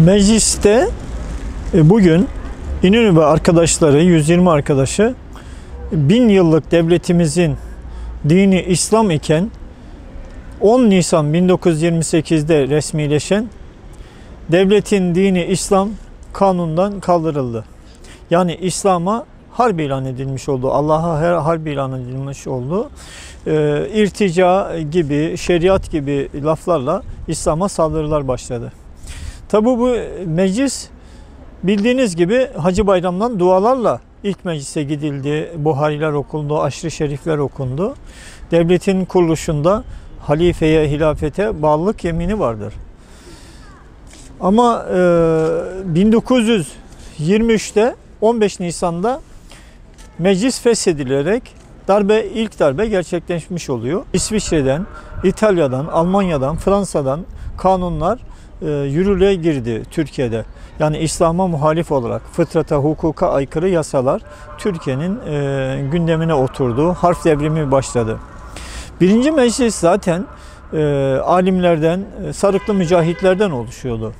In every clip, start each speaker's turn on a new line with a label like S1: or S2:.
S1: Mecliste bugün İnönü ve arkadaşları, 120 arkadaşı 1000 yıllık devletimizin dini İslam iken 10 Nisan 1928'de resmileşen devletin dini İslam kanundan kaldırıldı. Yani İslam'a harp ilan edilmiş oldu, Allah'a harp ilan edilmiş oldu. İrtica gibi, şeriat gibi laflarla İslam'a saldırılar başladı. Tabi bu meclis bildiğiniz gibi Hacı Bayram'dan dualarla ilk meclise gidildi. Buhariler okundu, aşırı şerifler okundu. Devletin kuruluşunda halifeye, hilafete bağlılık yemini vardır. Ama 1923'te 15 Nisan'da meclis feshedilerek ilk darbe gerçekleşmiş oluyor. İsviçre'den, İtalya'dan, Almanya'dan, Fransa'dan kanunlar yürürlüğe girdi Türkiye'de. Yani İslam'a muhalif olarak fıtrata, hukuka aykırı yasalar Türkiye'nin gündemine oturdu. Harf devrimi başladı. Birinci meclis zaten alimlerden, sarıklı mücahitlerden oluşuyordu.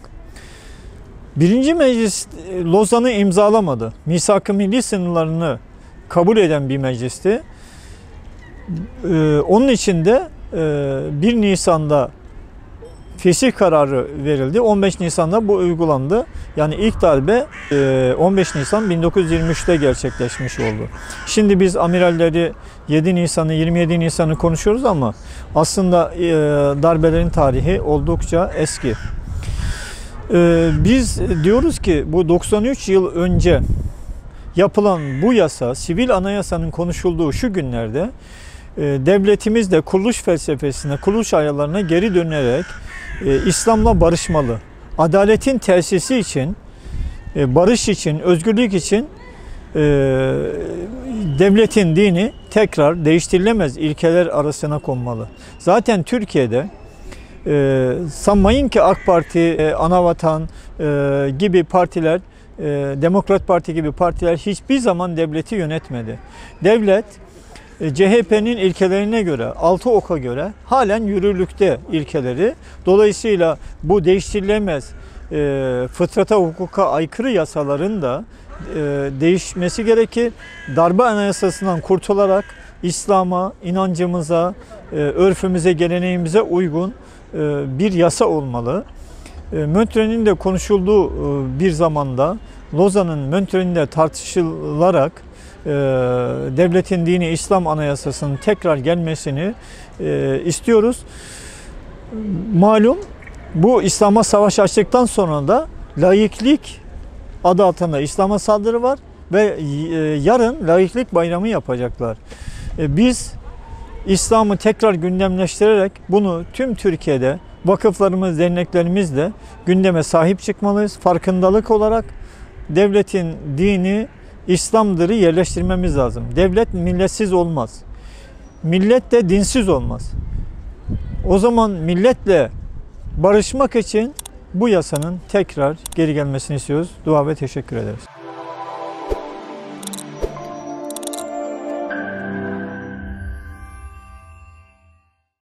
S1: Birinci meclis Lozan'ı imzalamadı. Misak-ı milli sınırlarını kabul eden bir meclisti. Onun için de 1 Nisan'da fesih kararı verildi. 15 Nisan'da bu uygulandı. Yani ilk darbe 15 Nisan 1923'te gerçekleşmiş oldu. Şimdi biz amiralleri 7 Nisan'ı, 27 Nisan'ı konuşuyoruz ama aslında darbelerin tarihi oldukça eski. Biz diyoruz ki bu 93 yıl önce yapılan bu yasa, sivil anayasanın konuşulduğu şu günlerde devletimiz de kuruluş felsefesine, kuruluş ayarlarına geri dönerek İslam'la barışmalı. Adaletin tesisi için, barış için, özgürlük için devletin dini tekrar değiştirilemez ilkeler arasına konmalı. Zaten Türkiye'de sanmayın ki AK Parti, Anavatan gibi partiler, Demokrat Parti gibi partiler hiçbir zaman devleti yönetmedi. Devlet CHP'nin ilkelerine göre, altı oka göre halen yürürlükte ilkeleri. Dolayısıyla bu değiştirilemez fıtrata, hukuka aykırı yasaların da değişmesi gerekir. Darbe anayasasından kurtularak İslam'a, inancımıza, örfümüze, geleneğimize uygun bir yasa olmalı. Montreux'ün de konuşulduğu bir zamanda Lozan'ın Montreux'ünde tartışılarak devletin dini İslam anayasasının tekrar gelmesini istiyoruz. Malum bu İslam'a savaş açtıktan sonra da laiklik adı altında İslam'a saldırı var ve yarın laiklik bayramı yapacaklar. Biz İslam'ı tekrar gündemleştirerek bunu tüm Türkiye'de vakıflarımız, derneklerimizle gündeme sahip çıkmalıyız. Farkındalık olarak devletin dini İslam'dırı yerleştirmemiz lazım. Devlet milletsiz olmaz. Millet de dinsiz olmaz. O zaman milletle barışmak için bu yasanın tekrar geri gelmesini istiyoruz. Dua ve teşekkür ederiz.